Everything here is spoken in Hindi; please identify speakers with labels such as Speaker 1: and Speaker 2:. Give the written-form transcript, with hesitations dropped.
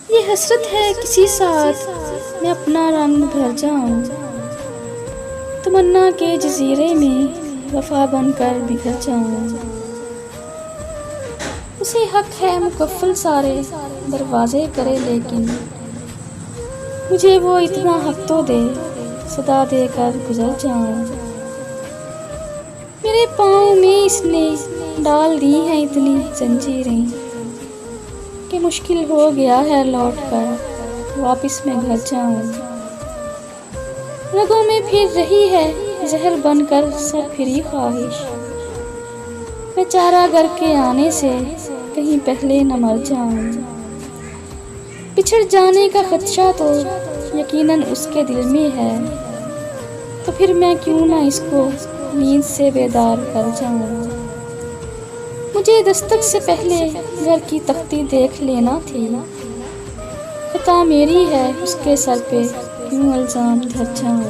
Speaker 1: ये हसरत है किसी साथ मैं अपना रंग भर जाऊं, तमन्ना के जजीरे में वफा बनकर बिखर जाऊं। उसे हक है मुकफ्फल सारे दरवाजे करे, लेकिन मुझे वो इतना हक तो दे सदा देकर गुजर जाऊं। मेरे पाँव में इसने डाल दी हैं इतनी जंजीरें कि मुश्किल हो गया है लौट कर वापिस मैं घर जाऊं। रगों में फिर रही है जहर बनकर सर फिरी ख्वाहिश, मैं चारा घर के आने से कहीं पहले न मर जाऊं। बिछड़ जाने का खदशा तो यकीनन उसके दिल में है, तो फिर मैं क्यों ना इसको नींद से बेदार कर जाऊं। मुझे दस्तक से पहले घर की तख्ती देख लेना थी, खता मेरी है उसके सर पे क्यों इल्जाम धर जाऊं।